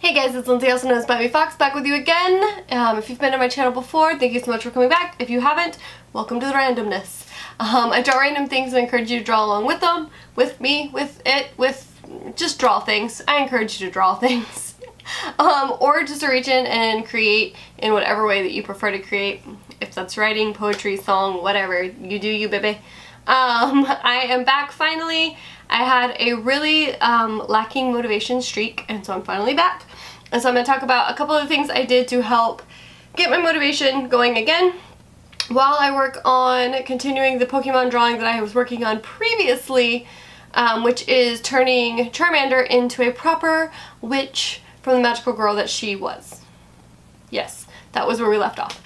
Hey guys, it's Lindsay, also known as Bobby Fox, back with you again. If you've been to my channel before, thank you so much for coming back. If you haven't, welcome to the randomness. I draw random things and I encourage you to draw along with them, with me, just draw things. I encourage you to draw things. Or just to reach in and create in whatever way that you prefer to create. If that's writing, poetry, song, whatever, you do you, baby. I am back finally. I had a really lacking motivation streak, and so I'm finally back. And so I'm going to talk about a couple of things I did to help get my motivation going again while I work on continuing the Pokemon drawing that I was working on previously, which is turning Charmander into a proper witch from the magical girl that she was. Yes, that was where we left off.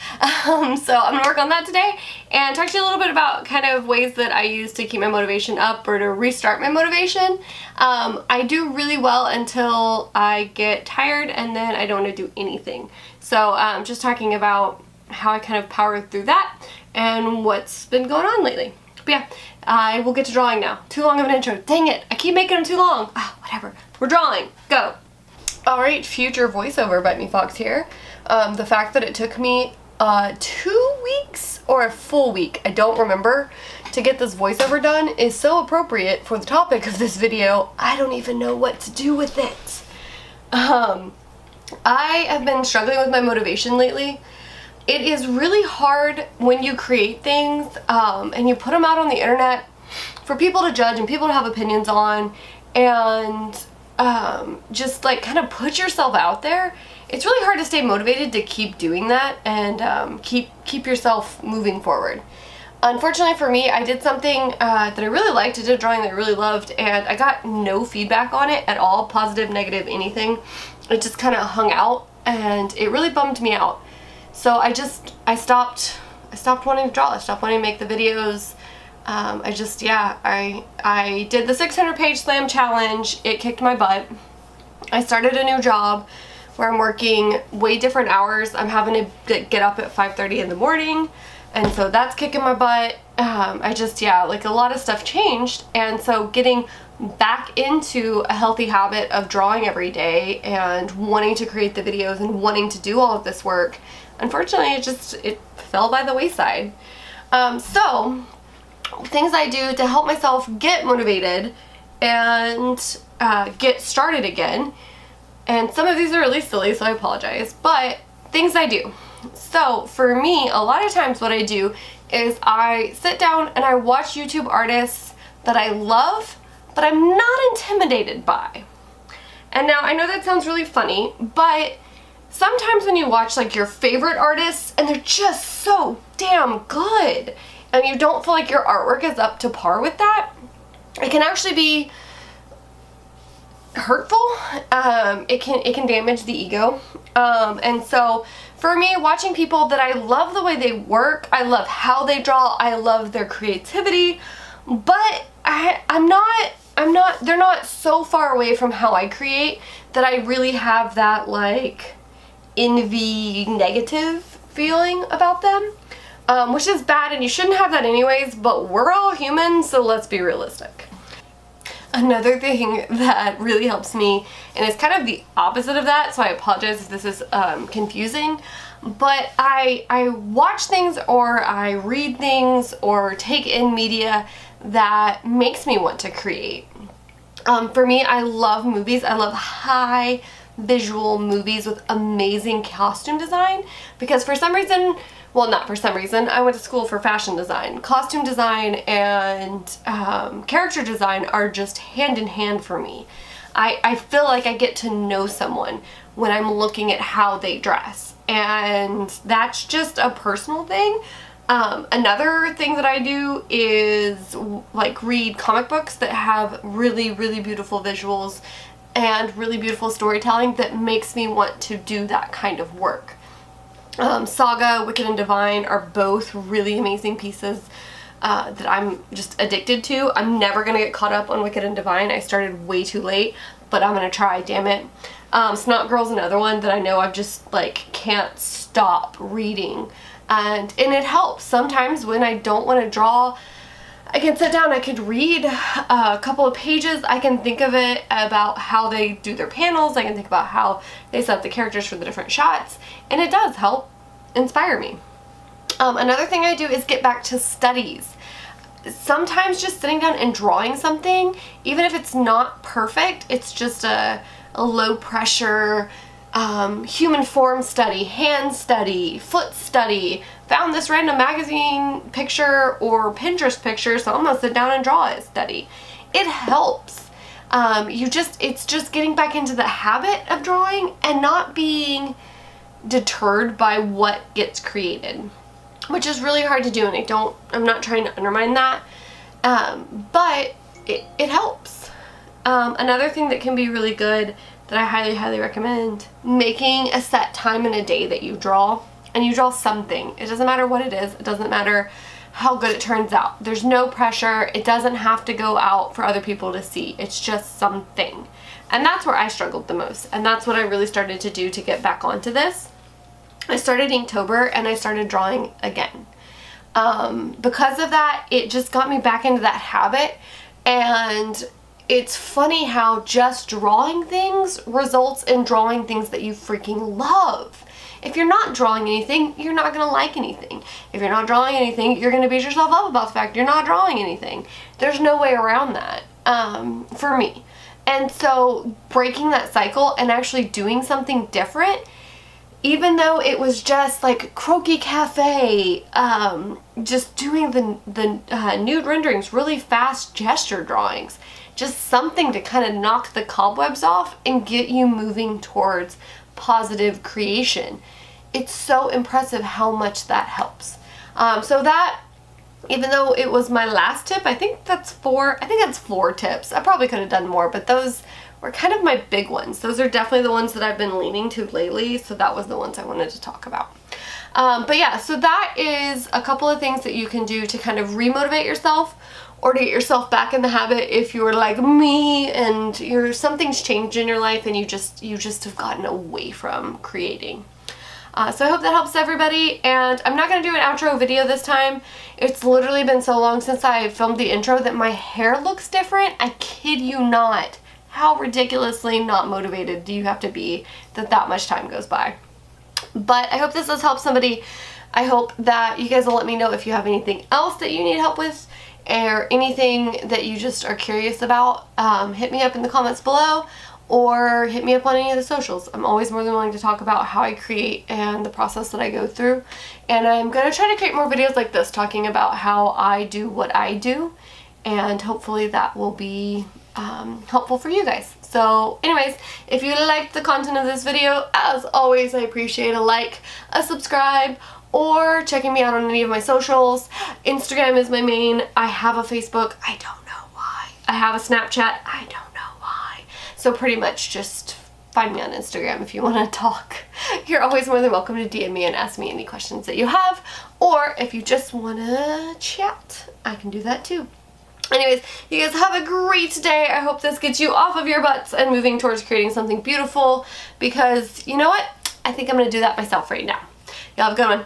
So I'm going to work on that today and talk to you a little bit about kind of ways that I use to keep my motivation up or to restart my motivation. I do really well until I get tired and then I don't want to do anything. So just talking about how I kind of power through that and what's been going on lately. But yeah, I will get to drawing now. Too long of an intro. Dang it, I keep making them too long. Whatever. We're drawing. Go. Alright, future voiceover by me Fox here. The fact that it took me 2 weeks or a full week, I don't remember, to get this voiceover done is so appropriate for the topic of this video. I don't even know what to do with it. I have been struggling with my motivation lately. It is really hard when you create things and you put them out on the internet for people to judge and people to have opinions on, and just like kind of put yourself out there. It's really hard to stay motivated to keep doing that and keep yourself moving forward. Unfortunately for me, I did something that I really liked. I did a drawing that I really loved, and I got no feedback on it at all, positive, negative, anything. It just kind of hung out, and it really bummed me out. So I stopped wanting to draw. I stopped wanting to make the videos. I did the 600-page slam challenge. It kicked my butt. I started a new job where I'm working way different hours. I'm having to get up at 5:30 in the morning, and so that's kicking my butt. Like a lot of stuff changed, and so getting back into a healthy habit of drawing every day and wanting to create the videos and wanting to do all of this work, unfortunately it fell by the wayside. So things I do to help myself get motivated and get started again, and some of these are really silly, so I apologize, but things I do. So for me, a lot of times what I do is I sit down and I watch YouTube artists that I love, but I'm not intimidated by. And now I know that sounds really funny, but sometimes when you watch like your favorite artists and they're just so damn good, and you don't feel like your artwork is up to par with that, it can actually be hurtful. It can damage the ego. And so for me, watching people that I love the way they work, I love how they draw, I love their creativity, but they're not so far away from how I create that I really have that like envy negative feeling about them. Which is bad, and you shouldn't have that anyways, but we're all human, so let's be realistic. Another thing that really helps me, and it's kind of the opposite of that, so I apologize if this is confusing, but I watch things or I read things or take in media that makes me want to create. For me, I love movies. I love high visual movies with amazing costume design, because for some reason, well, not for some reason, I went to school for fashion design. Costume design and character design are just hand in hand for me. I feel like I get to know someone when I'm looking at how they dress, and that's just a personal thing. Another thing that I do is like read comic books that have really, really beautiful visuals and really beautiful storytelling that makes me want to do that kind of work. Saga, Wicked and Divine are both really amazing pieces that I'm just addicted to. I'm never going to get caught up on Wicked and Divine. I started way too late, but I'm going to try, damn it. Snot Girl's another one that I know I've just like can't stop reading. And it helps. Sometimes when I don't want to draw, I can sit down, I could read a couple of pages, I can think of it about how they do their panels, I can think about how they set up the characters for the different shots, and it does help inspire me. Another thing I do is get back to studies. Sometimes just sitting down and drawing something, even if it's not perfect, it's just a low pressure human form study, hand study, foot study, found this random magazine picture or Pinterest picture, so I'm gonna sit down and draw it study. It helps. It's just getting back into the habit of drawing and not being deterred by what gets created, which is really hard to do, and I'm not trying to undermine that, but it helps. Another thing that can be really good that I highly recommend, making a set time in a day that you draw, and you draw something. It doesn't matter what it is, it doesn't matter how good it turns out. There's no pressure, it doesn't have to go out for other people to see, it's just something. And that's where I struggled the most, and that's what I really started to do to get back onto this. I started Inktober and I started drawing again. Because of that, it just got me back into that habit, and it's funny how just drawing things results in drawing things that you freaking love. If you're not drawing anything, you're not going to like anything. If you're not drawing anything, you're going to beat yourself up about the fact you're not drawing anything. There's no way around that, for me. And so breaking that cycle and actually doing something different, even though it was just like Croquis Cafe, just doing the nude renderings, really fast gesture drawings, just something to kind of knock the cobwebs off and get you moving towards positive creation. It's so impressive how much that helps. So that, even though it was my last tip, I think that's 4 tips. I probably could have done more, but those were kind of my big ones. Those are definitely the ones that I've been leaning to lately, so that was the ones I wanted to talk about. But yeah, so that is a couple of things that you can do to kind of remotivate yourself, or to get yourself back in the habit if you were like me and something's changed in your life and you just have gotten away from creating. So I hope that helps everybody, and I'm not going to do an outro video this time. It's literally been so long since I filmed the intro that my hair looks different. I kid you not. How ridiculously not motivated do you have to be that much time goes by? But I hope this does help somebody. I hope that you guys will let me know if you have anything else that you need help with, or anything that you just are curious about. Hit me up in the comments below, or hit me up on any of the socials. I'm always more than willing to talk about how I create and the process that I go through. And I'm going to try to create more videos like this, talking about how I do what I do, and hopefully that will be helpful for you guys. So anyways, if you liked the content of this video, as always, I appreciate a like, a subscribe, or checking me out on any of my socials. Instagram is my main. I have a Facebook. I don't know why. I have a Snapchat. I don't know why. So pretty much just find me on Instagram if you want to talk. You're always more than welcome to DM me and ask me any questions that you have. Or if you just want to chat, I can do that too. Anyways, you guys have a great day. I hope this gets you off of your butts and moving towards creating something beautiful, because you know what? I think I'm going to do that myself right now. Y'all have a good one.